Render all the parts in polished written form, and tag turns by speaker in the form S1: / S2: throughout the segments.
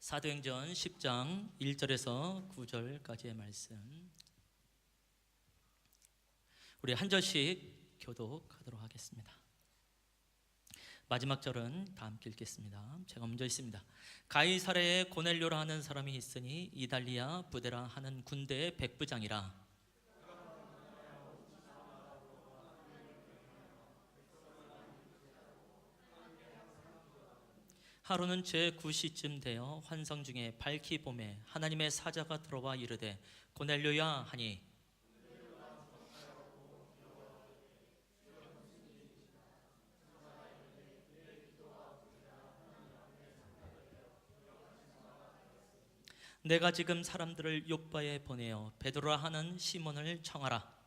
S1: 사도행전 10장 1절에서 9절까지의 말씀, 우리 한 절씩 교독하도록 하겠습니다. 마지막 절은 다 함께 읽겠습니다. 제가 먼저 읽습니다. 가이사랴에 고넬료라 하는 사람이 있으니 이달리아 부데라 하는 군대의 백부장이라. 하루는 제9시쯤 되어 환상 중에 밝히 봄에 하나님의 사자가 들어와 이르되 고넬료야 하니, 내가 지금 사람들을 요바에 보내어 베드로라 하는 시몬을 청하라.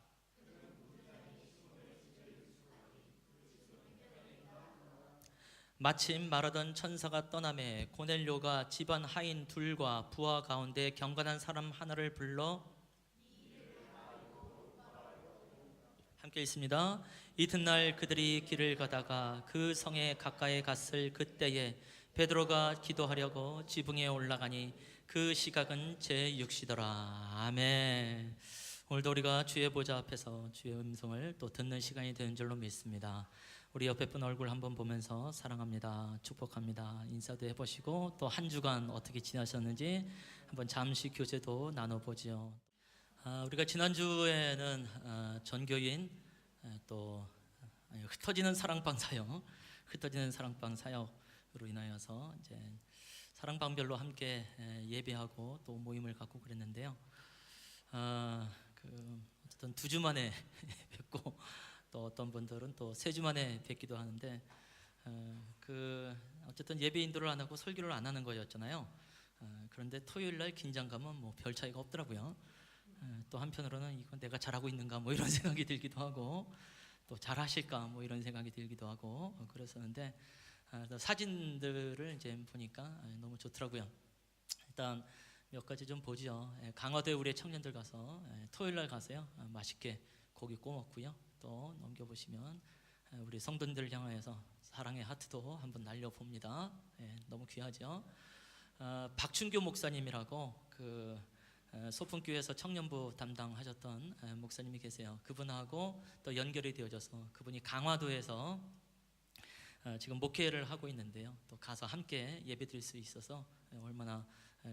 S1: 마침 말하던 천사가 떠나매 고넬료가 집안 하인 둘과 부하 가운데 경건한 사람 하나를 불러 함께 있습니다. 이튿날 그들이 길을 가다가 그 성에 가까이 갔을 그때에 베드로가 기도하려고 지붕에 올라가니 그 시각은 제6시더라. 아멘. 오늘도 우리가 주의 보좌 앞에서 주의 음성을 또 듣는 시간이 되는 줄로 믿습니다. 우리 옆에 분 얼굴 한번 보면서 사랑합니다, 축복합니다 인사도 해보시고, 또 한 주간 어떻게 지나셨는지 한번 잠시 교제도 나눠보지요. 우리가 지난주에는 전교인 또 흩어지는 사랑방 사역으로 인하여서 이제 사랑방별로 함께 예배하고 또 모임을 갖고 그랬는데요. 어쨌든 2주 만에 뵙고, 또 어떤 분들은 또 3주 만에 뵙기도 하는데, 어쨌든 예배 인도를 안 하고 설교를 안 하는 거였잖아요. 그런데 토요일 날 긴장감은 뭐 별 차이가 없더라고요. 또 한편으로는 이건 내가 잘하고 있는가 뭐 이런 생각이 들기도 하고, 또 잘하실까 뭐 이런 생각이 들기도 하고 그랬었는데, 사진들을 이제 보니까 너무 좋더라고요. 일단 몇 가지 좀 보죠. 강화도에 우리 청년들 가서 토요일 날 가서요, 맛있게 고기 구워 먹고요. 또 넘겨보시면 우리 성도님들을 향하여서 사랑의 하트도 한번 날려봅니다. 너무 귀하죠. 박춘교 목사님이라고 소풍교회에서 청년부 담당하셨던 목사님이 계세요. 그분하고 또 연결이 되어져서 그분이 강화도에서 지금 목회를 하고 있는데요. 또 가서 함께 예배드릴 수 있어서 얼마나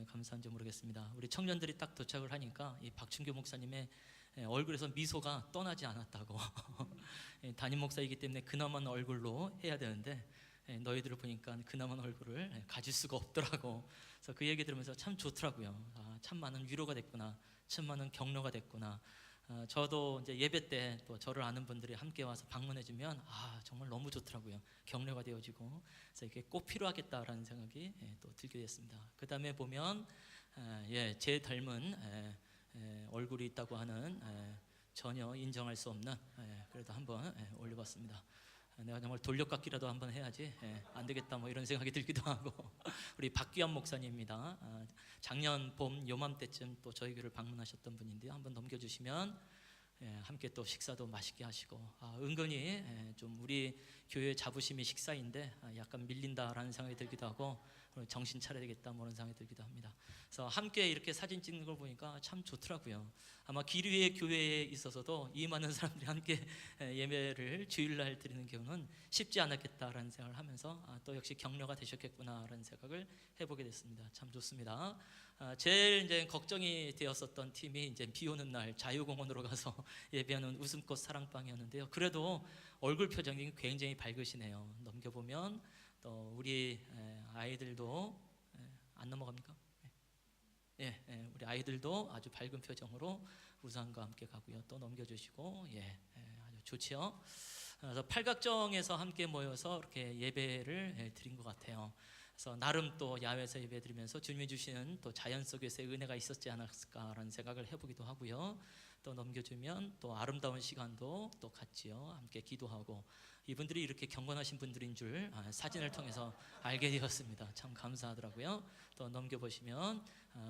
S1: 감사한지 모르겠습니다. 우리 청년들이 딱 도착을 하니까 이 박춘교 목사님의 얼굴에서 미소가 떠나지 않았다고. 담임 목사이기 때문에 근엄한 얼굴로 해야 되는데 너희들을 보니까 근엄한 얼굴을 가질 수가 없더라고. 그래서 그 얘기 들으면서 참 좋더라고요. 참 많은 위로가 됐구나, 참 많은 격려가 됐구나. 저도 이제 예배 때 또 저를 아는 분들이 함께 와서 방문해주면 정말 너무 좋더라고요. 격려가 되어지고, 그래서 이게 꼭 필요하겠다라는 생각이 또 들게 됐습니다. 그 다음에 보면 제 닮은 얼굴이 있다고 하는, 전혀 인정할 수 없는, 그래도 한번 올려봤습니다. 내가 정말 돌려깎기라도 한번 해야지 안 되겠다 뭐 이런 생각이 들기도 하고. 우리 박귀한 목사님입니다. 작년 봄 요맘때쯤 또 저희 교회를 방문하셨던 분인데요. 한번 넘겨주시면 함께 또 식사도 맛있게 하시고, 은근히 좀 우리 교회 자부심이 식사인데 약간 밀린다라는 생각이 들기도 하고, 정신 차려야 되겠다 뭐 그런 생각이 들기도 합니다. 그래서 함께 이렇게 사진 찍는 걸 보니까 참 좋더라고요. 아마 길 위의 교회에 있어서도 이 많은 사람들이 함께 예배를 주일날 드리는 경우는 쉽지 않았겠다라는 생각을 하면서 또 역시 격려가 되셨겠구나라는 생각을 해보게 됐습니다. 참 좋습니다. 제일 이제 걱정이 되었었던 팀이 이제 비 오는 날 자유공원으로 가서 예배하는 웃음꽃 사랑방이었는데요. 그래도 얼굴 표정이 굉장히 밝으시네요. 넘겨보면 또 우리 아이들도 안 넘어갑니까? 우리 아이들도 아주 밝은 표정으로 우산과 함께 가고요. 또 넘겨주시고, 아주 좋지요. 그래서 팔각정에서 함께 모여서 이렇게 예배를 드린 것 같아요. 그래서 나름 또 야외에서 예배 드리면서 주님이 주시는 또 자연 속에서의 은혜가 있었지 않았을까라는 생각을 해보기도 하고요. 또 넘겨주면 또 아름다운 시간도 또 같이요, 함께 기도하고, 이분들이 이렇게 경건하신 분들인 줄 사진을 통해서 알게 되었습니다. 참 감사하더라고요. 또 넘겨보시면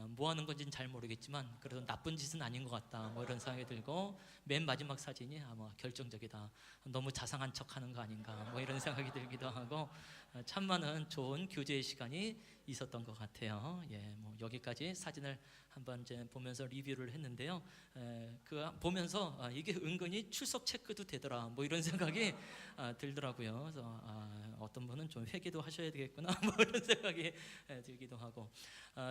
S1: 뭐 하는 건지는 잘 모르겠지만 그래도 나쁜 짓은 아닌 것 같다 뭐 이런 생각이 들고, 맨 마지막 사진이 아마 결정적이다, 너무 자상한 척하는 거 아닌가 뭐 이런 생각이 들기도 하고, 참 많은 좋은 교제의 시간이 있었던 것 같아요. 뭐 여기까지 사진을 한번 이제 보면서 리뷰를 했는데요. 그 보면서 이게 은근히 출석 체크도 되더라. 뭐 이런 생각이 들더라고요. 그래서 어떤 분은 좀 회개도 하셔야 되겠구나. 뭐 이런 생각이 들기도 하고.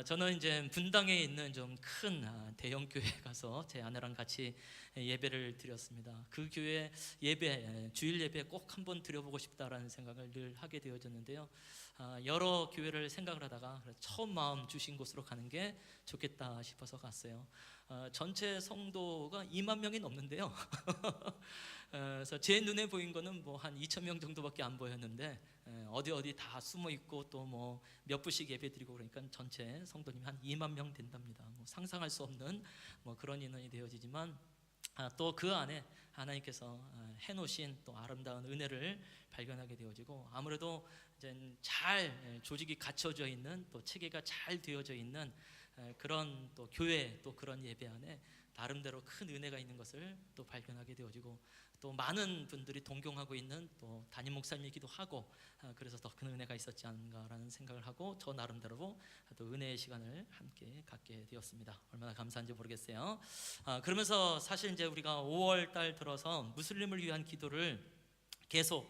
S1: 저는 이제 분당에 있는 좀 큰 대형 교회 가서 제 아내랑 같이 예배를 드렸습니다. 그 교회 예배, 주일 예배 꼭 한번 드려보고 싶다라는 생각을 늘 하게 되어졌는데요. 여러 교회를 생각을 하다가 처음 마음 주신 곳으로 가는 게 좋겠다 싶어서 갔어요. 전체 성도가 2만 명이 넘는데요. 그래서 제 눈에 보인 거는 뭐 한 2천 명 정도밖에 안 보였는데 어디 다 숨어 있고 또 뭐 몇 부씩 예배드리고 그러니까 전체 성도님이 한 2만 명 된답니다. 뭐 상상할 수 없는 뭐 그런 인원이 되어지지만 또 그 안에 하나님께서 해놓으신 또 아름다운 은혜를 발견하게 되어지고 아무래도 이제 잘 조직이 갖춰져 있는 또 체계가 잘 되어져 있는 그런 또 교회 또 그런 예배 안에 나름대로 큰 은혜가 있는 것을 또 발견하게 되어지고 또 많은 분들이 동경하고 있는 또 담임 목사님이기도 하고 그래서 더 큰 은혜가 있었지 않은가라는 생각을 하고 저 나름대로 또 은혜의 시간을 함께 갖게 되었습니다. 얼마나 감사한지 모르겠어요. 그러면서 사실 이제 우리가 5월 달 들어서 무슬림을 위한 기도를 계속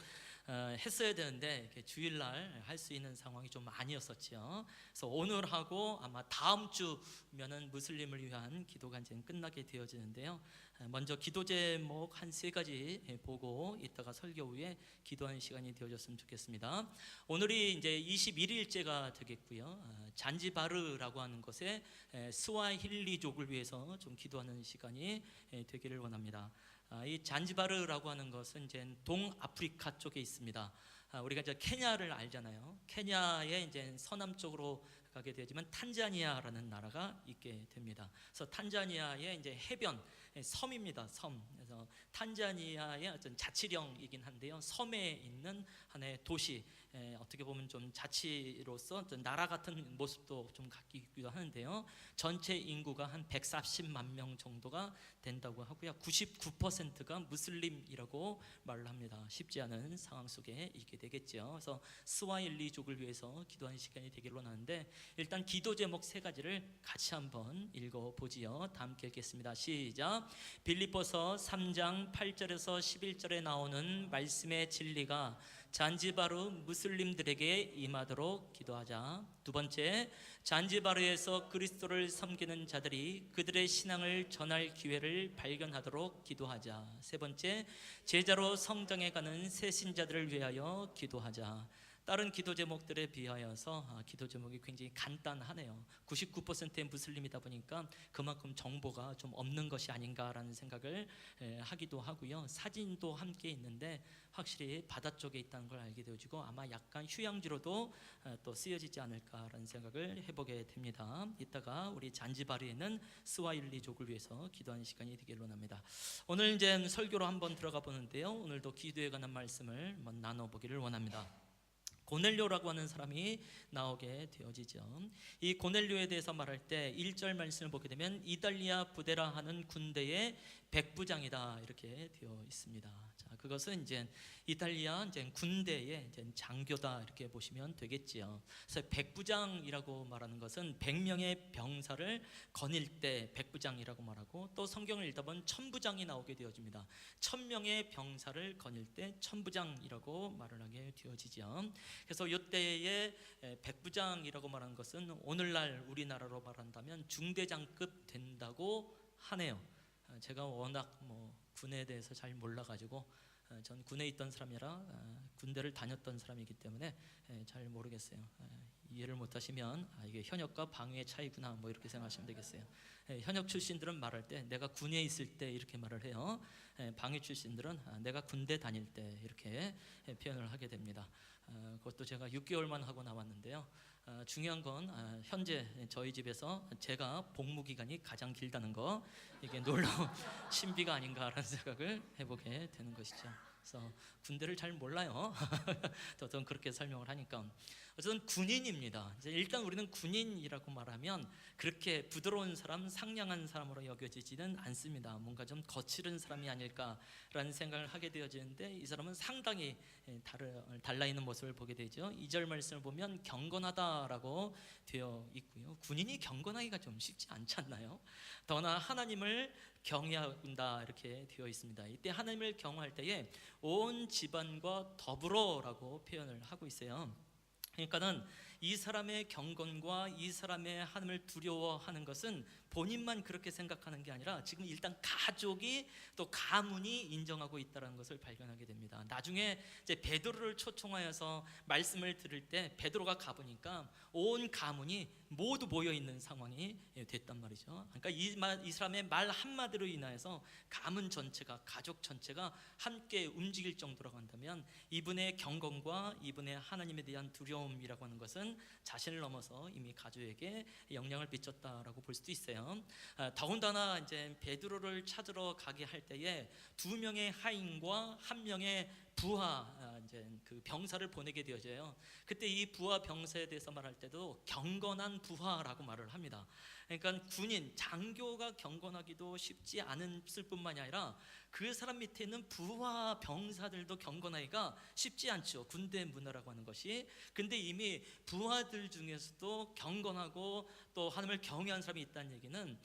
S1: 했어야 되는데 주일날 할 수 있는 상황이 좀 아니었었죠. 그래서 오늘하고 아마 다음 주면은 무슬림을 위한 기도가 이제 끝나게 되어지는데요. 먼저 기도 제목 한 3가지 보고 이따가 설교 후에 기도하는 시간이 되어졌으면 좋겠습니다. 오늘이 이제 21일째가 되겠고요. 잔지바르라고 하는 곳에 스와힐리족을 위해서 좀 기도하는 시간이 되기를 원합니다. 이 잔지바르라고 하는 것은 이제 동아프리카 쪽에 있습니다. 우리가 이제 케냐를 알잖아요. 케냐의 이제 서남쪽으로 가게 되지만 탄자니아라는 나라가 있게 됩니다. 그래서 탄자니아의 이제 해변 섬입니다. 섬. 그래서 탄자니아의 어떤 자치령이긴 한데요. 섬에 있는 하나의 도시. 어떻게 보면 좀 자치로서 나라 같은 모습도 좀 갖기도 하는데요. 전체 인구가 한 140만 명 정도가 된다고 하고요. 99%가 무슬림이라고 말을 합니다. 쉽지 않은 상황 속에 있게 되겠죠. 그래서 스와힐리족을 위해서 기도하는 시간이 되기를 원하는데 일단 기도 제목 3가지를 같이 한번 읽어보지요. 다 함께 읽겠습니다. 시작. 빌립보서 3장 8절에서 11절에 나오는 말씀의 진리가 잔지바르 무슬림들에게 임하도록 기도하자. 2번째, 잔지바르에서 그리스도를 섬기는 자들이 그들의 신앙을 전할 기회를 발견하도록 기도하자. 3번째, 제자로 성장해 가는 새신자들을 위하여 기도하자. 다른 기도 제목들에 비하여서 기도 제목이 굉장히 간단하네요. 99%의 무슬림이다 보니까 그만큼 정보가 좀 없는 것이 아닌가라는 생각을 하기도 하고요. 사진도 함께 있는데 확실히 바다 쪽에 있다는 걸 알게 되어지고 아마 약간 휴양지로도 또 쓰여지지 않을까라는 생각을 해보게 됩니다. 이따가 우리 잔지바르에는 스와힐리족을 위해서 기도하는 시간이 되기를 원합니다. 오늘 이제 설교로 한번 들어가 보는데요. 오늘도 기도에 관한 말씀을 한번 나눠보기를 원합니다. 고넬료라고 하는 사람이 나오게 되어지죠. 이 고넬료에 대해서 말할 때 1절 말씀을 보게 되면 이달리아 부데라 하는 군대의 백부장이다 이렇게 되어 있습니다. 자, 그것은 이제 이탈리아 이제 군대의 이제 장교다 이렇게 보시면 되겠지요. 그래서 백부장이라고 말하는 것은 100명의 병사를 거닐 때 백부장이라고 말하고 또 성경을 읽다 보면 천부장이 나오게 되어집니다. 1000명의 병사를 거닐 때 천부장이라고 말을 하게 되어지죠. 그래서 이때의 백부장이라고 말하는 것은 오늘날 우리나라로 말한다면 중대장급 된다고 하네요. 제가 워낙 군에 대해서 잘 몰라가지고 전 군에 있던 사람이라 군대를 다녔던 사람이기 때문에 잘 모르겠어요. 이해를 못하시면 이게 현역과 방위의 차이구나 이렇게 생각하시면 되겠어요. 현역 출신들은 말할 때 내가 군에 있을 때 이렇게 말을 해요. 방위 출신들은 내가 군대 다닐 때 이렇게 표현을 하게 됩니다. 그것도 제가 6개월만 하고 나왔는데요. 중요한 건 현재 저희 집에서 제가 복무 기간이 가장 길다는 거, 이게 놀라운 신비가 아닌가라는 생각을 해보게 되는 것이죠. 그래서 군대를 잘 몰라요. 저는 그렇게 설명을 하니까 어쨌든 군인입니다. 이제 일단 우리는 군인이라고 말하면 그렇게 부드러운 사람, 상냥한 사람으로 여겨지지는 않습니다. 뭔가 좀 거칠은 사람이 아닐까라는 생각을 하게 되어지는데 이 사람은 상당히 달라 있는 모습을 보게 되죠. 2절 말씀을 보면 경건하다라고 되어 있고요. 군인이 경건하기가 좀 쉽지 않지 않나요? 더나 하나님을 경외한다 이렇게 되어 있습니다. 이때 하나님을 경외할 때에 온 집안과 더불어라고 표현을 하고 있어요. 그러니까는 이 사람의 경건과 이 사람의 하나님을 두려워하는 것은 본인만 그렇게 생각하는 게 아니라 지금 일단 가족이 또 가문이 인정하고 있다는 것을 발견하게 됩니다. 나중에 이제 베드로를 초청하여서 말씀을 들을 때 베드로가 가보니까 온 가문이 모두 모여 있는 상황이 됐단 말이죠. 그러니까 이 사람의 말 한마디로 인하여서 가문 전체가, 가족 전체가 함께 움직일 정도라고 한다면 이분의 경건과 이분의 하나님에 대한 두려움이라고 하는 것은 자신을 넘어서 이미 가족에게 영향을 미쳤다라고 볼 수도 있어요. 더군다나 이제 베드로를 찾으러 가게 할 때에 2명의 하인과 1명의 부하 이제 그 병사를 보내게 되어져요. 그때 이 부하 병사에 대해서 말할 때도 경건한 부하라고 말을 합니다. 그러니까 군인, 장교가 경건하기도 쉽지 않을 뿐만이 아니라 그 사람 밑에 있는 부하 병사들도 경건하기가 쉽지 않죠. 군대 문화라고 하는 것이. 근데 이미 부하들 중에서도 경건하고 또 하나님을 경외하는 사람이 있다는 얘기는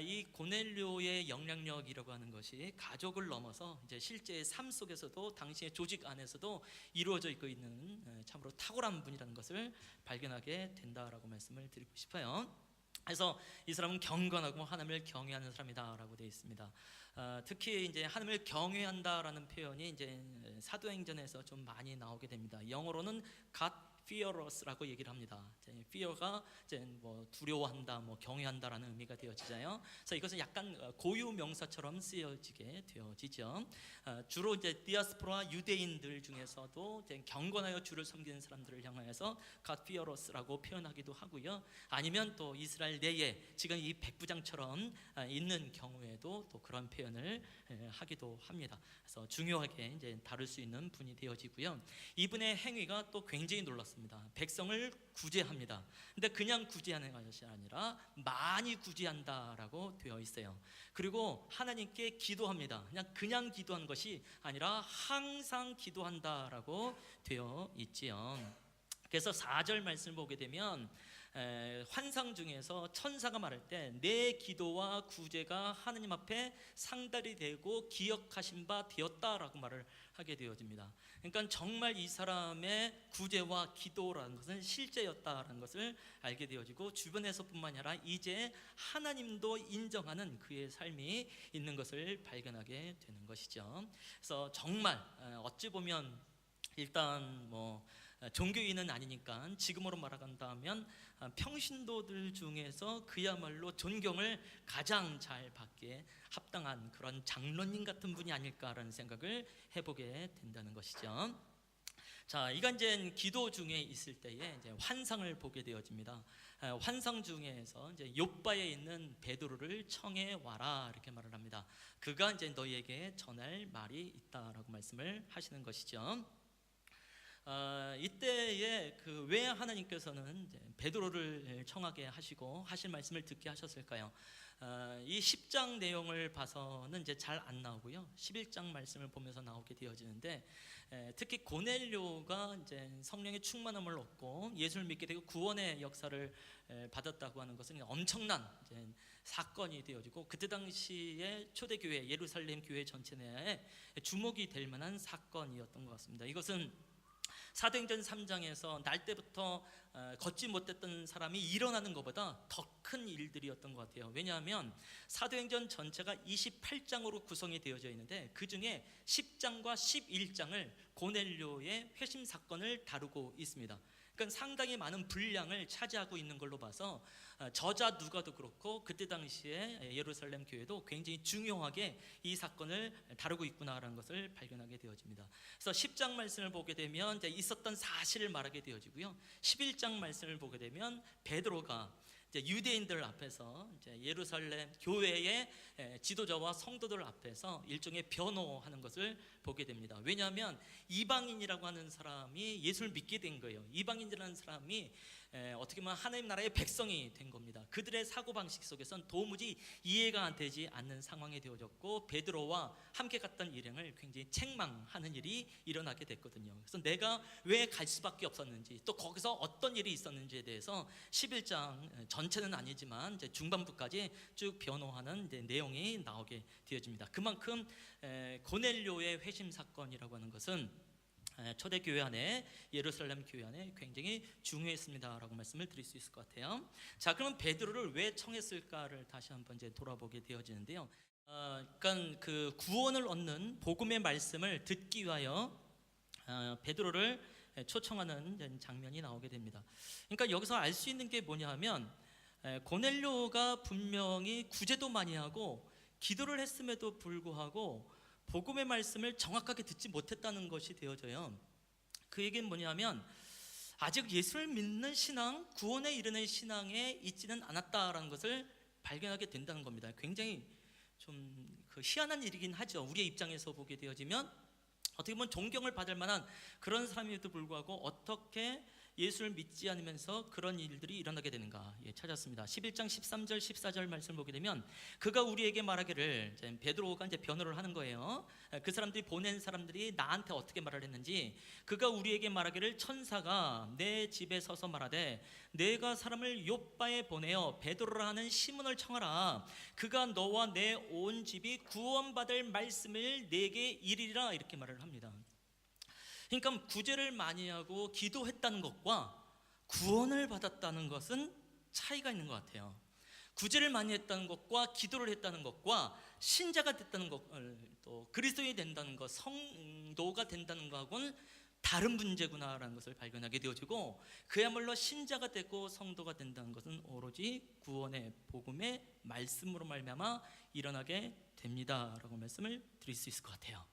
S1: 이 고넬료의 영향력이라고 하는 것이 가족을 넘어서 이제 실제 삶 속에서도 당시의 조직 안에서도 이루어져 있고 있는 참으로 탁월한 분이라는 것을 발견하게 된다라고 말씀을 드리고 싶어요. 그래서 이 사람은 경건하고 하나님을 경외하는 사람이다라고 되어 있습니다. 특히 이제 하나님을 경외한다라는 표현이 이제 사도행전에서 좀 많이 나오게 됩니다. 영어로는 God fearless라고 얘기를 합니다. fear가 이제 뭐 두려워한다, 뭐 경외한다라는 의미가 되어지잖아요. 그래서 이것은 약간 고유 명사처럼 쓰여지게 되어지죠. 주로 이제 디아스포라 유대인들 중에서도 이제 경건하여 주를 섬기는 사람들을 향하여서 God fearless라고 표현하기도 하고요. 아니면 또 이스라엘 내에 지금 이 백부장처럼 있는 경우에도 또 그런 표현을 하기도 합니다. 그래서 중요하게 이제 다룰 수 있는 분이 되어지고요. 이분의 행위가 또 굉장히 놀랐습니다. 백성을 구제합니다. 근데 그냥 구제하는 것이 아니라 많이 구제한다라고 되어 있어요. 그리고 하나님께 기도합니다. 그냥 기도한 것이 아니라 항상 기도한다라고 되어 있지요. 그래서 4절 말씀을 보게 되면 환상 중에서 천사가 말할 때 내 기도와 구제가 하느님 앞에 상달이 되고 기억하신 바 되었다라고 말을 하게 되어집니다. 그러니까 정말 이 사람의 구제와 기도라는 것은 실제였다라는 것을 알게 되어지고 주변에서뿐만 아니라 이제 하나님도 인정하는 그의 삶이 있는 것을 발견하게 되는 것이죠. 그래서 정말 어찌 보면 일단 뭐 종교인은 아니니까 지금으로 말한다면 평신도들 중에서 그야말로 존경을 가장 잘 받기에 합당한 그런 장로님 같은 분이 아닐까라는 생각을 해보게 된다는 것이죠. 자, 이가 이제 기도 중에 있을 때에 이제 환상을 보게 되어집니다. 환상 중에서 이제 욥바에 있는 베드로를 청해 와라 이렇게 말을 합니다. 그가 이제 너희에게 전할 말이 있다라고 말씀을 하시는 것이죠. 이때에 왜 하나님께서는 이제 베드로를 청하게 하시고 하실 말씀을 듣게 하셨을까요? 이 10장 내용을 봐서는 이제 잘 안 나오고요. 11장 말씀을 보면서 나오게 되어지는데 특히 고넬료가 이제 성령의 충만함을 얻고 예수를 믿게 되고 구원의 역사를 받았다고 하는 것은 엄청난 이제 사건이 되어지고 그때 당시에 초대교회 예루살렘 교회 전체 내에 주목이 될 만한 사건이었던 것 같습니다. 이것은 사도행전 3장에서 날 때부터 걷지 못했던 사람이 일어나는 것보다 더 큰 일들이었던 것 같아요. 왜냐하면 사도행전 전체가 28장으로 구성이 되어져 있는데 그 중에 10장과 11장을 고넬료의 회심 사건을 다루고 있습니다. 그러니까 상당히 많은 분량을 차지하고 있는 걸로 봐서 저자 누가도 그렇고 그때 당시에 예루살렘 교회도 굉장히 중요하게 이 사건을 다루고 있구나라는 것을 발견하게 되어집니다. 그래서 10장 말씀을 보게 되면 이제 있었던 사실을 말하게 되어지고요. 11장 말씀을 보게 되면 베드로가 이제 유대인들 앞에서 이제 예루살렘 교회의 지도자와 성도들 앞에서 일종의 변호하는 것을 보게 됩니다. 왜냐하면 이방인이라고 하는 사람이 예수를 믿게 된 거예요. 이방인이라는 사람이 어떻게 보면 하나님 나라의 백성이 된 겁니다. 그들의 사고방식 속에선 도무지 이해가 되지 않는 상황이 되어졌고, 베드로와 함께 갔던 일행을 굉장히 책망하는 일이 일어나게 됐거든요. 그래서 내가 왜 갈 수밖에 없었는지, 또 거기서 어떤 일이 있었는지에 대해서 11장 전체는 아니지만 이제 중반부까지 쭉 변호하는 이제 내용이 나오게 되어집니다. 그만큼 고넬료의 회심 사건이라고 하는 것은 초대교회 안에, 예루살렘 교회 안에 굉장히 중요했습니다라고 말씀을 드릴 수 있을 것 같아요. 자, 그러면 베드로를 왜 청했을까를 다시 한번 이제 돌아보게 되어지는데요. 그러니까 그 구원을 얻는 복음의 말씀을 듣기 위하여 베드로를 초청하는 장면이 나오게 됩니다. 그러니까 여기서 알 수 있는 게 뭐냐 하면, 고넬료가 분명히 구제도 많이 하고 기도를 했음에도 불구하고 복음의 말씀을 정확하게 듣지 못했다는 것이 되어져요. 그 얘기는 뭐냐면, 아직 예수를 믿는 신앙, 구원에 이르는 신앙에 있지는 않았다라는 것을 발견하게 된다는 겁니다. 굉장히 좀 그 희한한 일이긴 하죠. 우리의 입장에서 보게 되어지면 어떻게 보면 존경을 받을 만한 그런 사람임에도 불구하고 어떻게 예수를 믿지 않으면서 그런 일들이 일어나게 되는가 찾았습니다. 11장 13절 14절 말씀을 보게 되면, 그가 우리에게 말하기를, 베드로가 이제 변호를 하는 거예요. 그 사람들이, 보낸 사람들이 나한테 어떻게 말을 했는지, 그가 우리에게 말하기를, 천사가 내 집에 서서 말하되 내가 사람을 욥바에 보내어 베드로라 하는 시몬을 청하라. 그가 너와 내 온 집이 구원받을 말씀을 내게 이르리라, 이렇게 말을 합니다. 그러니까 구제를 많이 하고 기도했다는 것과 구원을 받았다는 것은 차이가 있는 것 같아요. 구제를 많이 했다는 것과 기도를 했다는 것과 신자가 됐다는 것, 또 그리스도인이 된다는 것, 성도가 된다는 것하고는 다른 문제구나라는 것을 발견하게 되어지고, 그야말로 신자가 되고 성도가 된다는 것은 오로지 구원의 복음의 말씀으로 말미암아 일어나게 됩니다라고 말씀을 드릴 수 있을 것 같아요.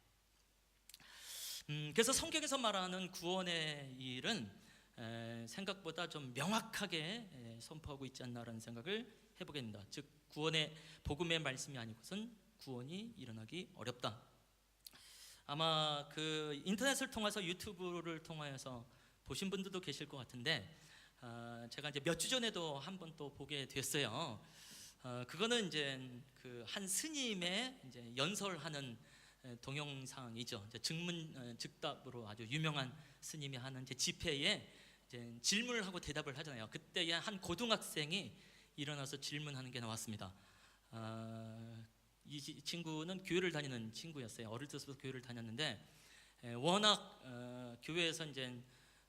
S1: 그래서 성경에서 말하는 구원의 일은 생각보다 좀 명확하게 선포하고 있지 않나라는 생각을 해보게 됩니다. 즉, 구원의 복음의 말씀이 아니고선 구원이 일어나기 어렵다. 아마 그 인터넷을 통해서, 유튜브를 통하여서 보신 분들도 계실 것 같은데, 제가 이제 몇 주 전에도 한 번 또 보게 됐어요. 그거는 이제 그 한 스님의 이제 연설하는 동영상이죠. 증문 즉답으로 아주 유명한 스님이 하는 이제 집회에 이제 질문을 하고 대답을 하잖아요. 그때 한 고등학생이 일어나서 질문하는 게 나왔습니다. 이 친구는 교회를 다니는 친구였어요. 어릴 때부터 교회를 다녔는데, 워낙 교회에서 이제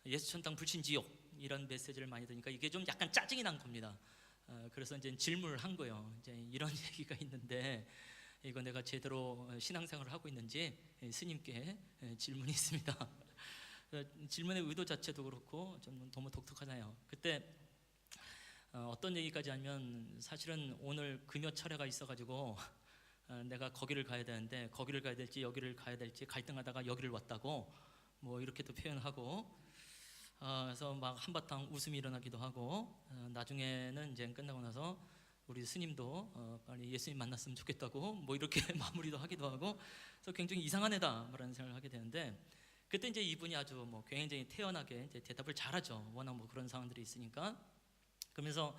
S1: 예수 천당 불신 지옥 이런 메시지를 많이 들으니까 이게 좀 약간 짜증이 난 겁니다. 그래서 이제 질문을 한 거예요. 이제 이런 얘기가 있는데, 이거 내가 제대로 신앙생활을 하고 있는지 스님께 질문이 있습니다. 질문의 의도 자체도 그렇고 좀 너무 독특하잖아요. 그때 어떤 얘기까지 하면, 사실은 오늘 금요 철회가 있어가지고 내가 거기를 가야 되는데, 거기를 가야 될지 여기를 가야 될지 갈등하다가 여기를 왔다고 뭐 이렇게도 표현하고, 그래서 막 한바탕 웃음이 일어나기도 하고, 나중에는 이제 끝나고 나서 우리 스님도 빨리 예수님 만났으면 좋겠다고 뭐 이렇게 마무리도 하기도 하고, 그래서 굉장히 이상한 애다라는 생각을 하게 되는데, 그때 이제 이분이 아주 뭐 굉장히 태연하게 이제 대답을 잘하죠. 워낙 뭐 그런 상황들이 있으니까. 그러면서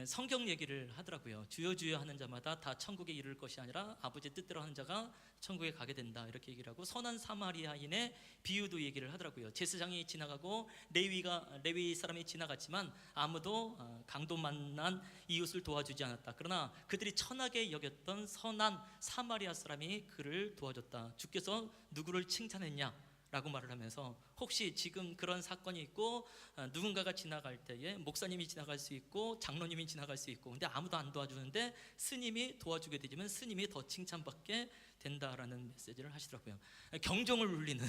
S1: 성경 얘기를 하더라고요. 주여 주여 하는 자마다 다 천국에 이를 것이 아니라 아버지 뜻대로 하는 자가 천국에 가게 된다, 이렇게 얘기를 하고, 선한 사마리아인의 비유도 얘기를 하더라고요. 제사장이 지나가고 레위 사람이 지나갔지만 아무도 강도 만난 이웃을 도와주지 않았다. 그러나 그들이 천하게 여겼던 선한 사마리아 사람이 그를 도와줬다. 주께서 누구를 칭찬했냐? 라고 말을 하면서, 혹시 지금 그런 사건이 있고 누군가가 지나갈 때에 목사님이 지나갈 수 있고 장로님이 지나갈 수 있고, 근데 아무도 안 도와주는데 스님이 도와주게 되면 스님이 더 칭찬받게 된다라는 메시지를 하시더라고요. 경종을 울리는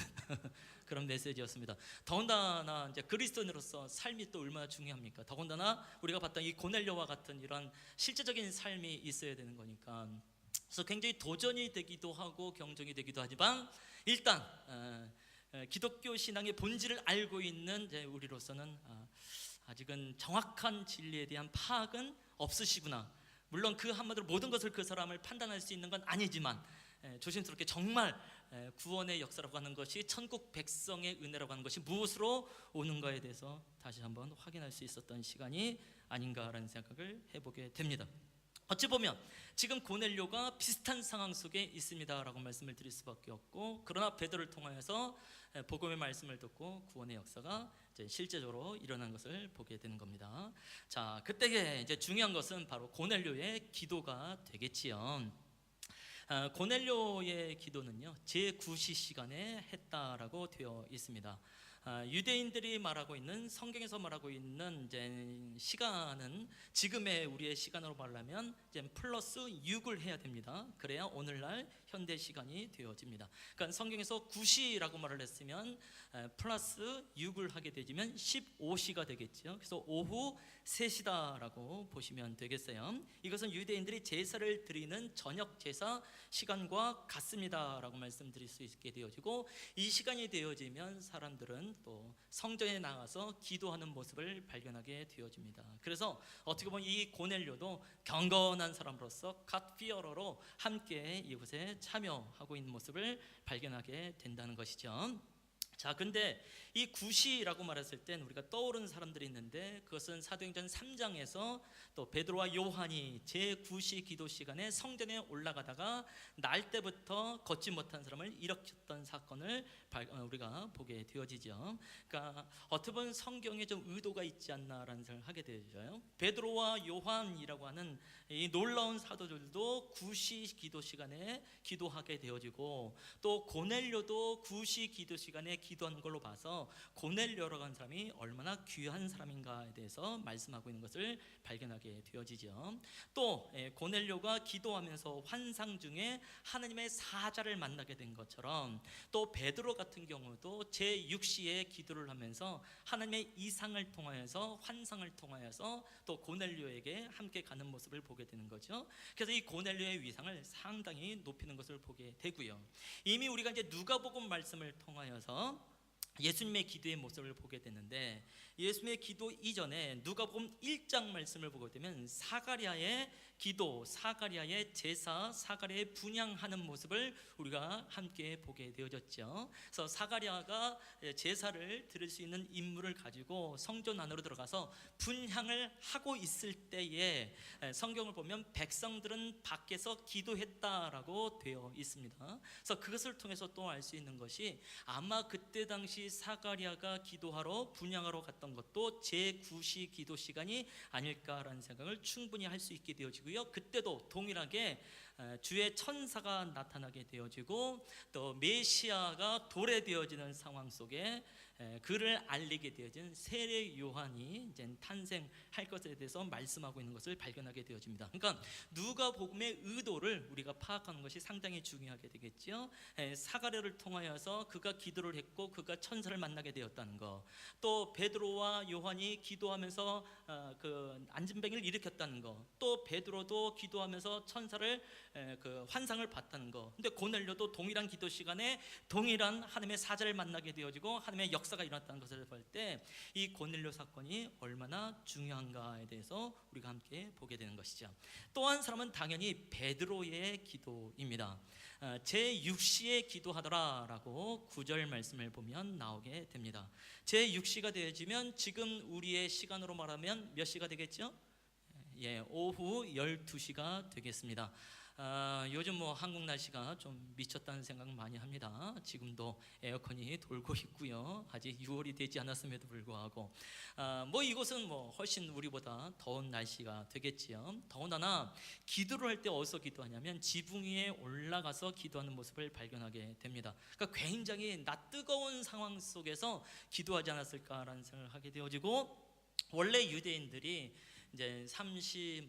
S1: 그런 메시지였습니다. 더군다나 이제 그리스도인으로서 삶이 또 얼마나 중요합니까? 더군다나 우리가 봤던 이 고넬료와 같은 이런 실제적인 삶이 있어야 되는 거니까. 그래서 굉장히 도전이 되기도 하고 경종이 되기도 하지만, 일단 기독교 신앙의 본질을 알고 있는 우리로서는 아직은 정확한 진리에 대한 파악은 없으시구나. 물론 그 한마디로 모든 것을 그 사람을 판단할 수 있는 건 아니지만 조심스럽게 정말 구원의 역사라고 하는 것이 천국 백성의 은혜라고 하는 것이 무엇으로 오는가에 대해서 다시 한번 확인할 수 있었던 시간이 아닌가라는 생각을 해보게 됩니다. 어찌 보면 지금 고넬료가 비슷한 상황 속에 있습니다라고 말씀을 드릴 수밖에 없고, 그러나 베드로를 통하여서 복음의 말씀을 듣고 구원의 역사가 이제 실제적으로 일어난 것을 보게 되는 겁니다. 자, 그때 이제 중요한 것은 바로 고넬료의 기도가 되겠지요. 고넬료의 기도는요, 제9시 시간에 했다라고 되어 있습니다. 유대인들이 말하고 있는, 성경에서 말하고 있는 이제 시간은 지금의 우리의 시간으로 말하면 이제 플러스 6을 해야 됩니다. 그래야 오늘날 현대 시간이 되어집니다. 그러니까 성경에서 9시라고 말을 했으면 플러스 6을 하게 되면 15시가 되겠죠. 그래서 오후 3시다라고 보시면 되겠어요. 이것은 유대인들이 제사를 드리는 저녁 제사 시간과 같습니다라고 말씀드릴 수 있게 되어지고, 이 시간이 되어지면 사람들은 또 성전에 나가서 기도하는 모습을 발견하게 되어집니다. 그래서 어떻게 보면 이 고넬료도 경건한 사람으로서 갓피어러로 함께 이곳에 참여하고 있는 모습을 발견하게 된다는 것이죠. 자, 근데 이 구시라고 말했을 땐 우리가 떠오르는 사람들이 있는데, 그것은 사도행전 3장에서 또 베드로와 요한이 제9시 기도 시간에 성전에 올라가다가 날 때부터 걷지 못한 사람을 일으켰던 사건을 우리가 보게 되어지죠. 그러니까 어떻게 보면 성경에 좀 의도가 있지 않나라는 생각을 하게 되어져요. 베드로와 요한이라고 하는 이 놀라운 사도들도 9시 기도 시간에 기도하게 되어지고, 또 고넬료도 9시 기도 시간에 기도한 걸로 봐서 고넬료라고 하는 사람이 얼마나 귀한 사람인가에 대해서 말씀하고 있는 것을 발견하게 되어지죠. 또 고넬료가 기도하면서 환상 중에 하나님의 사자를 만나게 된 것처럼, 또 베드로 같은 경우도 제6시에 기도를 하면서 하나님의 이상을 통하여서, 환상을 통하여서 또 고넬료에게 함께 가는 모습을 보게 되는 거죠. 그래서 이 고넬료의 위상을 상당히 높이는 것을 보게 되고요. 이미 우리가 이제 누가복음 말씀을 통하여서 예수님의 기도의 모습을 보게 되는데, 예수님의 기도 이전에 누가복음 1장 말씀을 보게 되면 사가랴의 기도, 사가랴의 제사, 사가랴의 분향하는 모습을 우리가 함께 보게 되어졌죠. 그래서 사가랴가 제사를 드릴 수 있는 임무를 가지고 성전 안으로 들어가서 분향을 하고 있을 때에 성경을 보면 백성들은 밖에서 기도했다라고 되어 있습니다. 그래서 그것을 통해서 또 알 수 있는 것이, 아마 그때 당시 사가랴가 기도하러 분향하러 갔던 것도 제9시 기도 시간이 아닐까라는 생각을 충분히 할 수 있게 되어지고요. 그때도 동일하게 주의 천사가 나타나게 되어지고, 또 메시아가 도래되어지는 상황 속에 그를 알리게 되어진 세례 요한이 이제 탄생할 것에 대해서 말씀하고 있는 것을 발견하게 되어집니다. 그러니까 누가복음의 의도를 우리가 파악하는 것이 상당히 중요하게 되겠죠. 사가랴를 통하여서 그가 기도를 했고 그가 천사를 만나게 되었다는 것, 또 베드로와 요한이 기도하면서 그 안진뱅이를 일으켰다는 것, 또 베드로도 기도하면서 천사를 그 환상을 봤다는 것. 근데 고넬료도 동일한 기도 시간에 동일한 하나님의 사자를 만나게 되어지고 하나님의 역사가 일어났다는 것을 볼 때, 이 고넬료 사건이 얼마나 중요한가에 대해서 우리가 함께 보게 되는 것이죠. 또 한 사람은 당연히 베드로의 기도입니다. 제6시에 기도하더라라고 9절 말씀을 보면 나오게 됩니다. 제6시가 되어지면 지금 우리의 시간으로 말하면 몇 시가 되겠죠? 오후 12시가 되겠습니다. 요즘 뭐 한국 날씨가 좀 미쳤다는 생각 많이 합니다. 지금도 에어컨이 돌고 있고요. 아직 6월이 되지 않았음에도 불구하고 뭐 이곳은 뭐 훨씬 우리보다 더운 날씨가 되겠지요. 더군다나 기도를 할 때 어디서 기도하냐면 지붕 위에 올라가서 기도하는 모습을 발견하게 됩니다. 그러니까 굉장히 뜨거운 상황 속에서 기도하지 않았을까라는 생각을 하게 되어지고, 원래 유대인들이 이제 3시,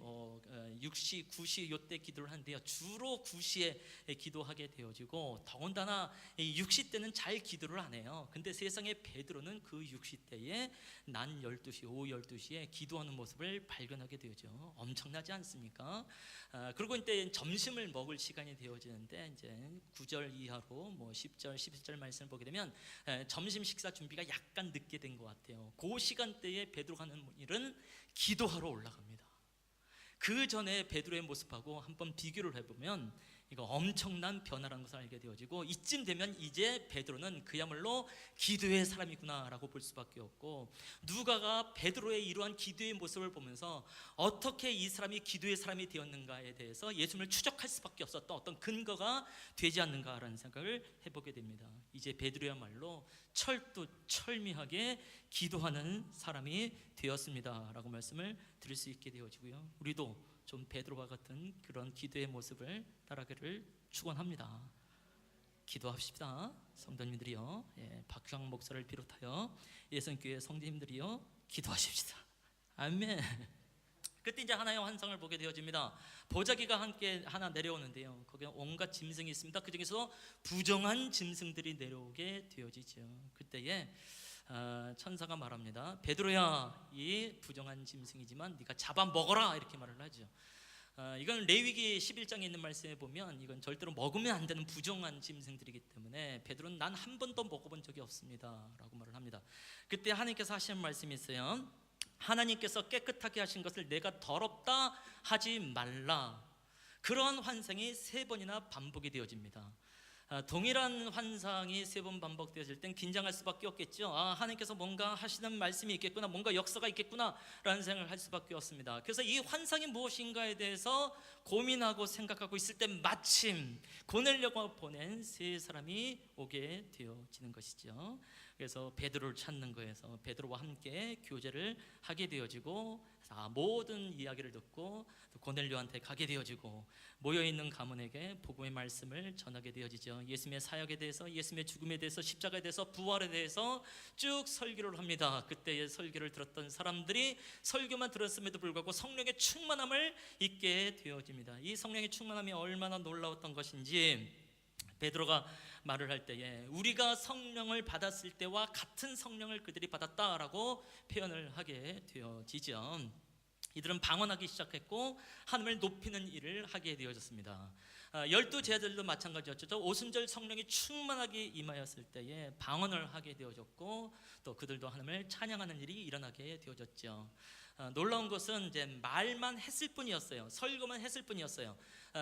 S1: 6시, 9시 요때 기도를 하는데요. 주로 9시에 기도하게 되어지고, 더군다나 6시 때는 잘 기도를 안 해요. 근데 세상에 베드로는 그 6시 때에 낮 12시, 오후 12시에 기도하는 모습을 발견하게 되죠. 엄청나지 않습니까? 그리고 이제 점심을 먹을 시간이 되어지는데, 이제 9절 이하로 10절, 11절 말씀을 보게 되면 점심 식사 준비가 약간 늦게 된 것 같아요. 그 시간대에 베드로가 하는 일은 기도하러 올라갑니다. 그 전에 베드로의 모습하고 한번 비교를 해보면 이거 엄청난 변화라는 것을 알게 되어지고, 이쯤 되면 이제 베드로는 그야말로 기도의 사람이구나라고 볼 수밖에 없고, 누가가 베드로의 이러한 기도의 모습을 보면서 어떻게 이 사람이 기도의 사람이 되었는가에 대해서 예수님을 추적할 수밖에 없었던 어떤 근거가 되지 않는가라는 생각을 해보게 됩니다. 이제 베드로야말로 철두철미하게 기도하는 사람이 되었습니다라고 말씀을 드릴 수 있게 되어지고요. 우리도 좀 베드로와 같은 그런 기도의 모습을 따라가기를 축원합니다. 기도합시다. 성도님들이요, 박주황 목사를 비롯하여 예선교회 성도님들이요, 기도하십시다. 아멘. 그때 이제 하나의 환상을 보게 되어집니다. 보자기가 함께 하나 내려오는데요, 거기에 온갖 짐승이 있습니다. 그 중에서 부정한 짐승들이 내려오게 되어지죠. 그때에 천사가 말합니다. 베드로야, 이 부정한 짐승이지만 네가 잡아먹어라, 이렇게 말을 하죠. 이건 레위기 11장에 있는 말씀에 보면 이건 절대로 먹으면 안 되는 부정한 짐승들이기 때문에 베드로는 난 한 번도 먹어본 적이 없습니다 라고 말을 합니다. 그때 하나님께서 하시는 말씀이 있어요. 하나님께서 깨끗하게 하신 것을 내가 더럽다 하지 말라. 그러한 환상이 3번이나 반복이 되어집니다. 동일한 환상이 3번 반복되어질 땐 긴장할 수밖에 없겠죠. 하나님께서 뭔가 하시는 말씀이 있겠구나, 뭔가 역사가 있겠구나 라는 생각을 할 수밖에 없습니다. 그래서 이 환상이 무엇인가에 대해서 고민하고 생각하고 있을 때 마침 고넬료가 보낸 3사람이 오게 되어지는 것이죠. 그래서 베드로를 찾는 거에서 베드로와 함께 교제를 하게 되어지고, 모든 이야기를 듣고 또 고넬료한테 가게 되어지고, 모여있는 가문에게 복음의 말씀을 전하게 되어지죠. 예수님의 사역에 대해서, 예수님의 죽음에 대해서, 십자가에 대해서, 부활에 대해서 쭉 설교를 합니다. 그때의 설교를 들었던 사람들이 설교만 들었음에도 불구하고 성령의 충만함을 잊게 되어집니다. 이 성령의 충만함이 얼마나 놀라웠던 것인지 베드로가 말을 할 때에 우리가 성령을 받았을 때와 같은 성령을 그들이 받았다라고 표현을 하게 되어지죠. 이들은 방언하기 시작했고 하나님을 높이는 일을 하게 되어졌습니다. 12제자들도 마찬가지였죠. 오순절 성령이 충만하게 임하였을 때에 방언을 하게 되어졌고, 또 그들도 하나님을 찬양하는 일이 일어나게 되어졌죠. 놀라운 것은 이제 말만 했을 뿐이었어요. 설교만 했을 뿐이었어요.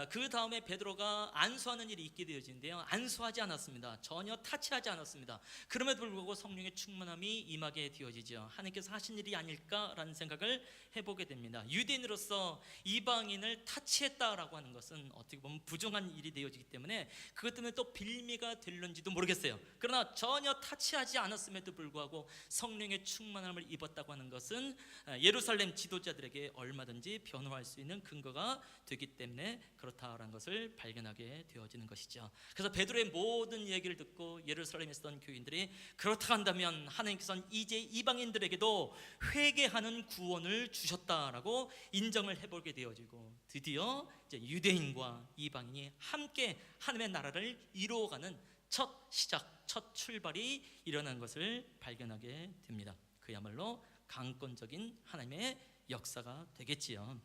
S1: 그 다음에 베드로가 안수하는 일이 있게 되어지는데요, 안수하지 않았습니다. 전혀 타치하지 않았습니다. 그럼에도 불구하고 성령의 충만함이 임하게 되어지죠. 하나님께서 하신 일이 아닐까라는 생각을 해보게 됩니다. 유대인으로서 이방인을 타치했다라고 하는 것은 어떻게 보면 부정한 일이 되어지기 때문에 그것 때문에 또 빌미가 될런지도 모르겠어요. 그러나 전혀 타치하지 않았음에도 불구하고 성령의 충만함을 입었다고 하는 것은 예루살렘 지도자들에게 얼마든지 변호할 수 있는 근거가 되기 때문에 그렇다라는 것을 발견하게 되어지는 것이죠. 그래서 베드로의 모든 얘기를 듣고 예루살렘에 있었던 교인들이 그렇다 한다면 하나님께서는 이제 이방인들에게도 회개하는 구원을 주셨다라고 인정을 해보게 되어지고, 드디어 이제 유대인과 이방인이 함께 하나님의 나라를 이루어가는 첫 시작, 첫 출발이 일어난 것을 발견하게 됩니다. 그야말로 강권적인 하나님의 역사가 되겠지요.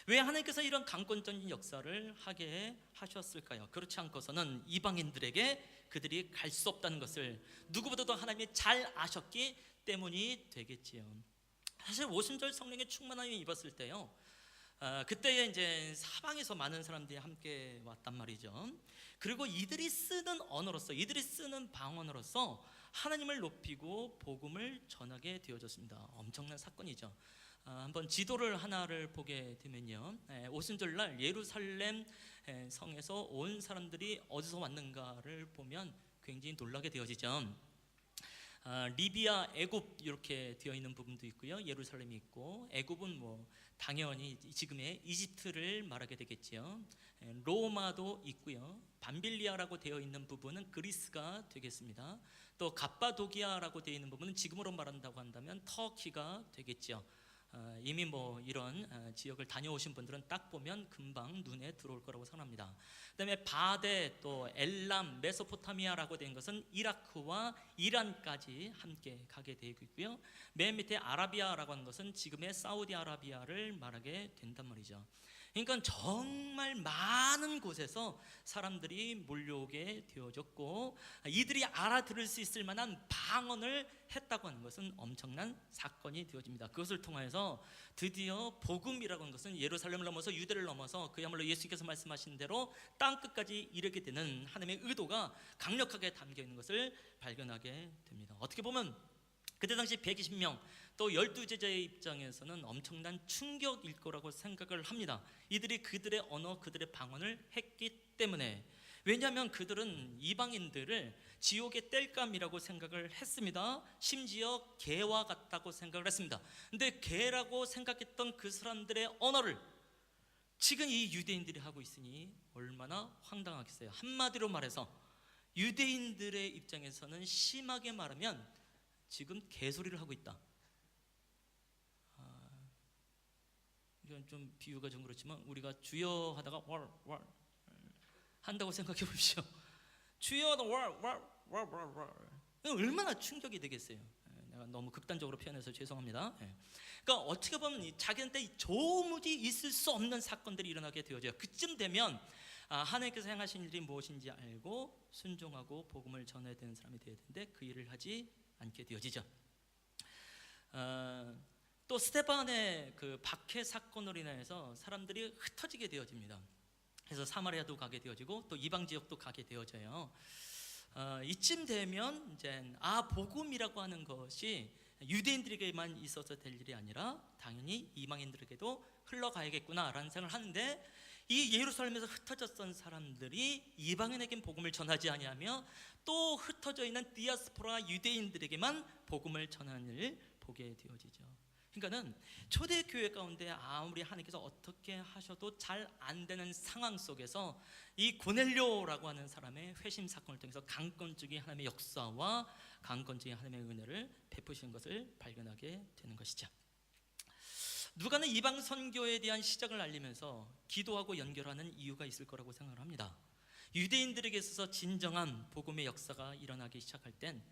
S1: 왜 하나님께서 이런 강권적인 역사를 하게 하셨을까요? 그렇지 않고서는 이방인들에게 그들이 갈 수 없다는 것을 누구보다도 하나님이 잘 아셨기 때문이 되겠지요. 사실 오순절 성령의 충만함이 입었을 때요, 그때에 이제 사방에서 많은 사람들이 함께 왔단 말이죠. 그리고 이들이 쓰는 언어로서, 이들이 쓰는 방언으로서 하나님을 높이고 복음을 전하게 되어졌습니다. 엄청난 사건이죠. 한번 지도를 하나를 보게 되면요, 오순절날 예루살렘 성에서 온 사람들이 어디서 왔는가를 보면 굉장히 놀라게 되어지죠. 리비아, 애굽 이렇게 되어 있는 부분도 있고요, 예루살렘이 있고, 애굽은 당연히 지금의 이집트를 말하게 되겠지요. 로마도 있고요, 밤빌리아라고 되어 있는 부분은 그리스가 되겠습니다. 또 갑바도기아라고 되어 있는 부분은 지금으로 말한다고 한다면 터키가 되겠죠. 이미 뭐 이런 지역을 다녀오신 분들은 딱 보면 금방 눈에 들어올 거라고 생각합니다. 그다음에 바데, 또 엘람, 메소포타미아라고 된 것은 이라크와 이란까지 함께 가게 되고 있고요. 맨 밑에 아라비아라고 하는 것은 지금의 사우디아라비아를 말하게 된단 말이죠. 그러니까 정말 많은 곳에서 사람들이 몰려오게 되어졌고, 이들이 알아들을 수 있을 만한 방언을 했다고 하는 것은 엄청난 사건이 되어집니다. 그것을 통해서 드디어 복음이라고 하는 것은 예루살렘을 넘어서 유대를 넘어서 그야말로 예수님께서 말씀하신 대로 땅끝까지 이르게 되는 하나님의 의도가 강력하게 담겨 있는 것을 발견하게 됩니다. 어떻게 보면 그때 당시 120명 또 12제자의 입장에서는 엄청난 충격일 거라고 생각을 합니다. 이들이 그들의 언어, 그들의 방언을 했기 때문에. 왜냐하면 그들은 이방인들을 지옥의 땔감이라고 생각을 했습니다. 심지어 개와 같다고 생각을 했습니다. 근데 개라고 생각했던 그 사람들의 언어를 지금 이 유대인들이 하고 있으니 얼마나 황당하겠어요. 한마디로 말해서 유대인들의 입장에서는 심하게 말하면 지금 개소리를 하고 있다. 이건 좀 비유가 좀 그렇지만 우리가 주여 하다가 왈 한다고 생각해 보십시오. 주여 왈 얼마나 충격이 되겠어요. 내가 너무 극단적으로 표현해서 죄송합니다. 그러니까 어떻게 보면 자기한테 도무지 있을 수 없는 사건들이 일어나게 되어져요. 그쯤 되면 하나님께서 행하신 일이 무엇인지 알고 순종하고 복음을 전해야 되는 사람이 되어야 되는데 그 일을 하지 않게 되어지죠. 또 스데반의 그 박해 사건으로 인해서 사람들이 흩어지게 되어집니다. 그래서 사마리아도 가게 되어지고 또 이방 지역도 가게 되어져요. 이쯤 되면 이제 복음이라고 하는 것이 유대인들에게만 있어서 될 일이 아니라 당연히 이방인들에게도 흘러가야겠구나라는 생각을 하는데, 이 예루살렘에서 흩어졌던 사람들이 이방인에게 복음을 전하지 아니하며 또 흩어져 있는 디아스포라 유대인들에게만 복음을 전하는 일을 보게 되어지죠. 그러니까는 초대교회 가운데 아무리 하나님께서 어떻게 하셔도 잘 안 되는 상황 속에서 이 고넬료라고 하는 사람의 회심 사건을 통해서 강건적인 하나님의 역사와 강건적인 하나님의 은혜를 베푸시는 것을 발견하게 되는 것이죠. 누가는 이방 선교에 대한 시작을 알리면서 기도하고 연결하는 이유가 있을 거라고 생각을 합니다. 유대인들에게 있어서 진정한 복음의 역사가 일어나기 시작할 땐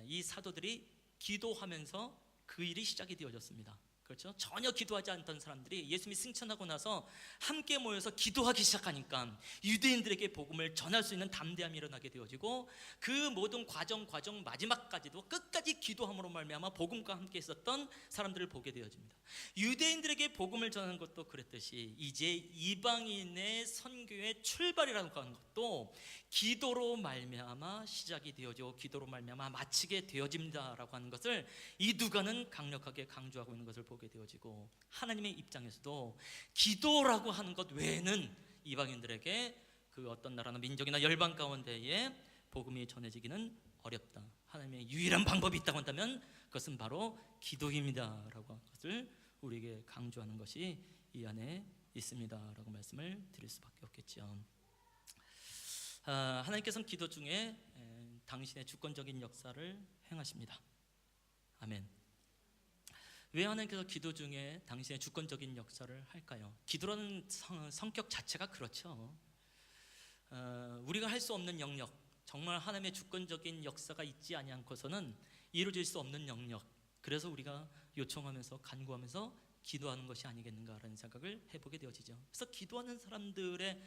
S1: 이 사도들이 기도하면서 그 일이 시작이 되어졌습니다. 그렇죠? 전혀 기도하지 않던 사람들이 예수님이 승천하고 나서 함께 모여서 기도하기 시작하니까 유대인들에게 복음을 전할 수 있는 담대함이 일어나게 되어지고, 그 모든 과정 마지막까지도 끝까지 기도함으로 말미암아 복음과 함께 있었던 사람들을 보게 되어집니다. 유대인들에게 복음을 전하는 것도 그랬듯이 이제 이방인의 선교의 출발이라고 하는 것도 기도로 말미암아 시작이 되어지고 기도로 말미암아 마치게 되어집니다라고 하는 것을 이 누가는 강력하게 강조하고 있는 것을 보게 되어지고, 하나님의 입장에서도 기도라고 하는 것 외에는 이방인들에게 그 어떤 나라나 민족이나 열방 가운데에 복음이 전해지기는 어렵다. 하나님의 유일한 방법이 있다고 한다면 그것은 바로 기도입니다라고 하는 것을 우리에게 강조하는 것이 이 안에 있습니다라고 말씀을 드릴 수밖에 없겠죠. 하나님께서는 기도 중에 당신의 주권적인 역사를 행하십니다. 아멘. 왜 하나님께서 기도 중에 당신의 주권적인 역사를 할까요? 기도라는 성격 자체가 그렇죠. 우리가 할 수 없는 영역, 정말 하나님의 주권적인 역사가 있지 아니하고서는 이루어질 수 없는 영역, 그래서 우리가 요청하면서 간구하면서 기도하는 것이 아니겠는가라는 생각을 해보게 되어지죠. 그래서 기도하는 사람들의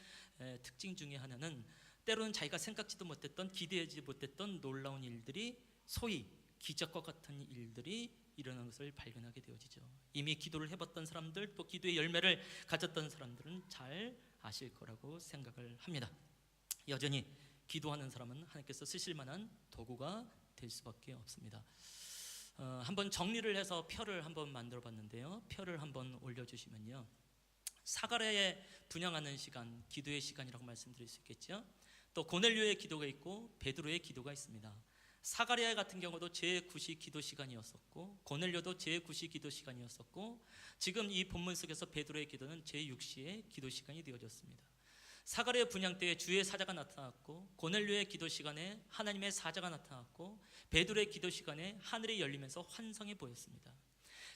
S1: 특징 중에 하나는 때로는 자기가 생각지도 못했던, 기대하지 못했던 놀라운 일들이, 소위 기적과 같은 일들이 일어나는 것을 발견하게 되어지죠. 이미 기도를 해봤던 사람들, 또 기도의 열매를 가졌던 사람들은 잘 아실 거라고 생각을 합니다. 여전히 기도하는 사람은 하나님께서 쓰실 만한 도구가 될 수밖에 없습니다. 한번 정리를 해서 표를 한번 만들어 봤는데요. 표를 한번 올려주시면요, 사가랴에 분향하는 시간, 기도의 시간이라고 말씀드릴 수 있겠죠. 또 고넬료의 기도가 있고 베드로의 기도가 있습니다. 사가랴 같은 경우도 제9시 기도 시간이었었고, 고넬료도 제9시 기도 시간이었었고, 지금 이 본문 속에서 베드로의 기도는 제6시의 기도 시간이 되어졌습니다. 사가랴 분향 때에 주의 사자가 나타났고, 고넬료의 기도 시간에 하나님의 사자가 나타났고, 베드로의 기도 시간에 하늘이 열리면서 환상이 보였습니다.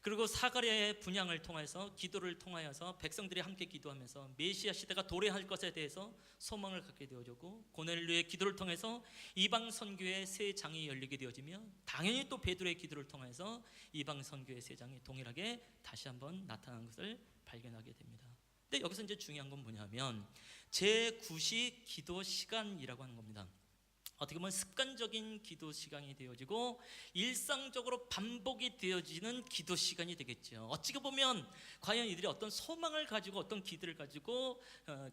S1: 그리고 사가랴의 분향을 통해서 기도를 통하여서 백성들이 함께 기도하면서 메시아 시대가 도래할 것에 대해서 소망을 갖게 되어지고, 고넬료의 기도를 통해서 이방 선교의 새 장이 열리게 되어지며, 당연히 또 베드로의 기도를 통해서 이방 선교의 새 장이 동일하게 다시 한번 나타난 것을 발견하게 됩니다. 근데 여기서 이제 중요한 건 뭐냐면 제9시 기도 시간이라고 하는 겁니다. 어떻게 보면 습관적인 기도 시간이 되어지고 일상적으로 반복이 되어지는 기도 시간이 되겠죠. 어찌 보면 과연 이들이 어떤 소망을 가지고 어떤 기도를 가지고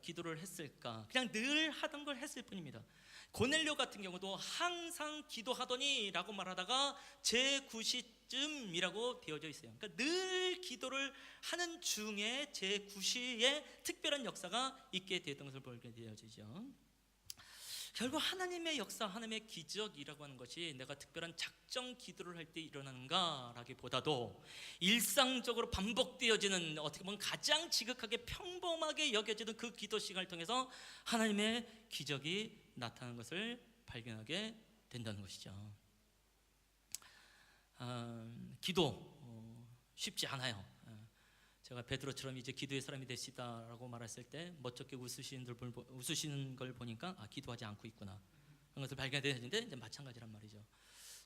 S1: 기도를 했을까? 그냥 늘 하던 걸 했을 뿐입니다. 고넬료 같은 경우도 항상 기도하더니 라고 말하다가 제9시쯤이라고 되어져 있어요. 그러니까 늘 기도를 하는 중에 제9시에 특별한 역사가 있게 되었던 것을 보게 되어지죠. 결국 하나님의 역사, 하나님의 기적이라고 하는 것이 내가 특별한 작정 기도를 할 때 일어나는가라기보다도 일상적으로 반복되어지는, 어떻게 보면 가장 지극하게 평범하게 여겨지는 그 기도 시간을 통해서 하나님의 기적이 나타나는 것을 발견하게 된다는 것이죠. 기도 쉽지 않아요. 제가 베드로처럼 이제 기도의 사람이 되시다라고 말했을 때 멋쩍게 웃으시는 걸 보니까 기도하지 않고 있구나, 그런 것을 발견되는데, 이제 마찬가지란 말이죠.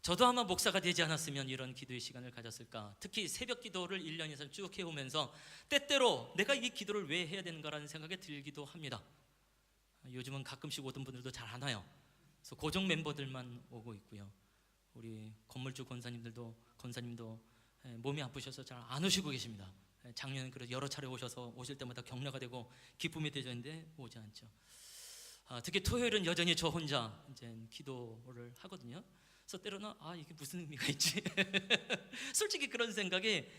S1: 저도 아마 목사가 되지 않았으면 이런 기도의 시간을 가졌을까. 특히 새벽 기도를 1년 이상 쭉 해오면서 때때로 내가 이 기도를 왜 해야 되는가라는 생각이 들기도 합니다. 요즘은 가끔씩 오던 분들도 잘 안 와요. 그래서 고정 멤버들만 오고 있고요. 우리 건물주 권사님도 몸이 아프셔서 잘 안 오시고 계십니다. 작년에 그래도 여러 차례 오실 때마다 격려가 되고 기쁨이 되었는데 오지 않죠. 특히 토요일은 여전히 저 혼자 이제 기도를 하거든요. 그래서 때로는 이게 무슨 의미가 있지? 솔직히 그런 생각이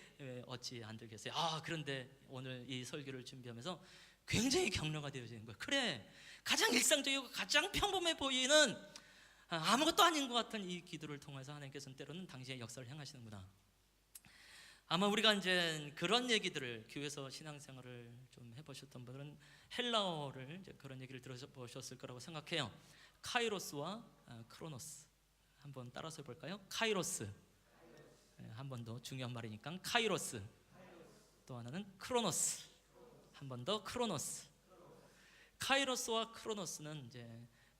S1: 어찌 안 들겠어요. 그런데 오늘 이 설교를 준비하면서 굉장히 격려가 되어지는 거예요. 그래, 가장 일상적이고 가장 평범해 보이는 아무것도 아닌 것 같은 이 기도를 통해서 하나님께서는 때로는 당신의 역사를 행하시는구나. 아마 우리가 이제 그런 얘기들을, 교회에서 신앙생활을 좀 해보셨던 분들은 헬라어를 이제 그런 얘기를 들어보셨을 거라고 생각해요. 카이로스와 크로노스, 한번 따라서 해볼까요? 카이로스, 한 번 더, 중요한 말이니까 카이로스. 또 하나는 크로노스, 한 번 더 크로노스. 카이로스와 크로노스는 이제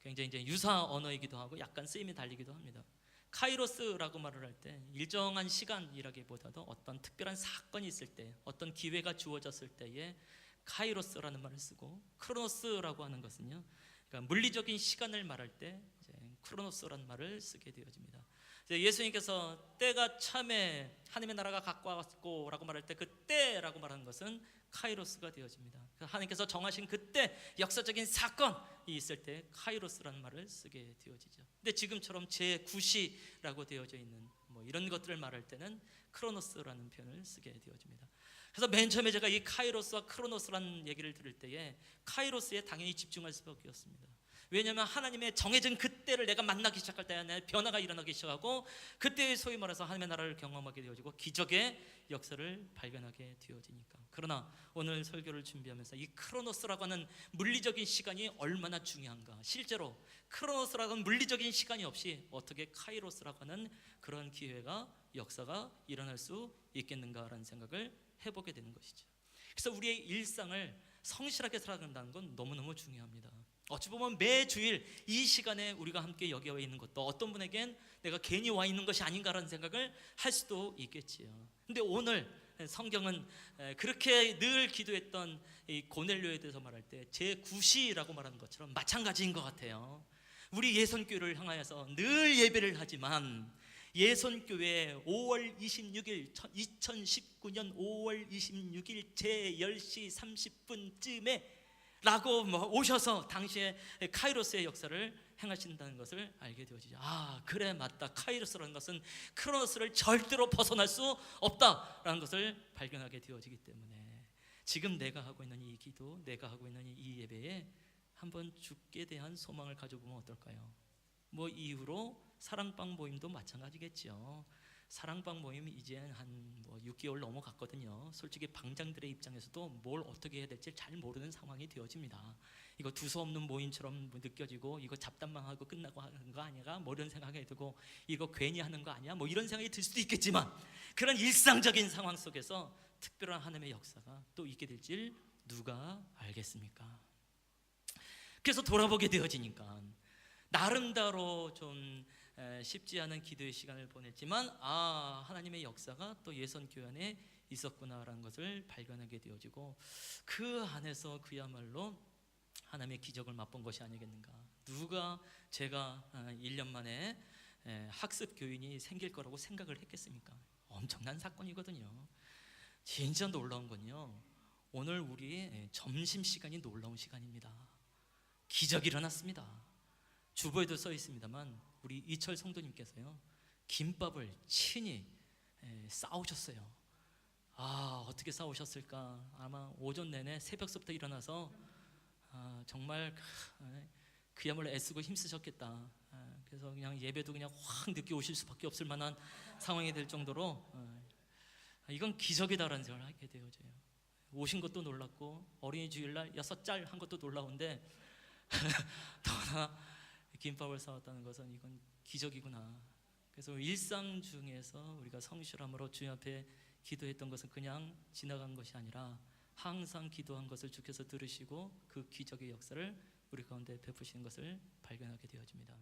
S1: 굉장히 이제 유사 언어이기도 하고 약간 쓰임이 달리기도 합니다. 카이로스라고 말을 할 때 일정한 시간이라기보다도 어떤 특별한 사건이 있을 때, 어떤 기회가 주어졌을 때에 카이로스라는 말을 쓰고, 크로노스라고 하는 것은요, 그러니까 물리적인 시간을 말할 때 이제 크로노스라는 말을 쓰게 되어집니다. 예수님께서 때가 참에 하나님의 나라가 가까웠고 라고 말할 때 그 때라고 말하는 것은 카이로스가 되어집니다. 하나님께서 정하신 그때 역사적인 사건이 있을 때 카이로스라는 말을 쓰게 되어지죠. 근데 지금처럼 제9시라고 되어져 있는 이런 것들을 말할 때는 크로노스라는 표현을 쓰게 되어집니다. 그래서 맨 처음에 제가 이 카이로스와 크로노스라는 얘기를 들을 때에 카이로스에 당연히 집중할 수밖에 없습니다. 왜냐하면 하나님의 정해진 그때를 내가 만나기 시작할 때 내 변화가 일어나기 시작하고, 그때 소위 말해서 하나님의 나라를 경험하게 되어지고 기적의 역사를 발견하게 되어지니까. 그러나 오늘 설교를 준비하면서 이 크로노스라고 하는 물리적인 시간이 얼마나 중요한가, 실제로 크로노스라고 하는 물리적인 시간이 없이 어떻게 카이로스라고 하는 그런 기회가, 역사가 일어날 수 있겠는가라는 생각을 해보게 되는 것이죠. 그래서 우리의 일상을 성실하게 살아간다는 건 너무너무 중요합니다. 어찌 보면 매주일 이 시간에 우리가 함께 여기 와 있는 것도 어떤 분에겐 내가 괜히 와 있는 것이 아닌가라는 생각을 할 수도 있겠지요. 근데 오늘 성경은 그렇게 늘 기도했던 이 고넬료에 대해서 말할 때 제9시라고 말하는 것처럼 마찬가지인 것 같아요. 우리 예선교회를 향하여서 늘 예배를 하지만 예선교회 5월 26일 2019년 5월 26일 제 10시 30분쯤에 라고 오셔서 당시에 카이로스의 역사를 행하신다는 것을 알게 되어지죠. 그래, 맞다. 카이로스라는 것은 크로노스를 절대로 벗어날 수 없다라는 것을 발견하게 되어지기 때문에 지금 내가 하고 있는 이 기도, 내가 하고 있는 이 예배에 한번 주께 대한 소망을 가져보면 어떨까요? 이후로 사랑방 모임도 마찬가지겠죠. 사랑방 모임 이제 한뭐 6개월 넘어갔거든요. 솔직히 방장들의 입장에서도 뭘 어떻게 해야 될지 잘 모르는 상황이 되어집니다. 이거 두서없는 모임처럼 느껴지고 이거 잡담만 하고 끝나고 하는 거 아니야? 뭐 이런 생각이 들고 이거 괜히 하는 거 아니야? 뭐 이런 생각이 들 수도 있겠지만 그런 일상적인 상황 속에서 특별한 하나님의 역사가 또 있게 될 줄 누가 알겠습니까? 그래서 돌아보게 되어지니까 나름대로 좀 쉽지 않은 기도의 시간을 보냈지만 하나님의 역사가 또 예선교회 안에 있었구나라는 것을 발견하게 되어지고 그 안에서 그야말로 하나님의 기적을 맛본 것이 아니겠는가. 누가 제가 1년 만에 학습 교인이 생길 거라고 생각을 했겠습니까? 엄청난 사건이거든요. 진짜 놀라운 건요, 오늘 우리 점심시간이 놀라운 시간입니다. 기적이 일어났습니다. 주보에도 써 있습니다만 우리 이철 성도님께서요 김밥을 친히 싸우셨어요. 어떻게 싸우셨을까? 아마 오전 내내 새벽서부터 일어나서 정말 그야말로 애쓰고 힘쓰셨겠다. 그래서 그냥 예배도 그냥 확 늦게 오실 수밖에 없을 만한 상황이 될 정도로 이건 기적이다라는 생각을 하게 되어져요. 오신 것도 놀랍고 어린이 주일날 6짤 한 것도 놀라운데 더나 김밥을 사왔다는 것은 이건 기적이구나. 그래서 일상 중에서 우리가 성실함으로 주님 앞에 기도했던 것은 그냥 지나간 것이 아니라 항상 기도한 것을 주께서 들으시고 그 기적의 역사를 우리 가운데 베푸시는 것을 발견하게 되어집니다.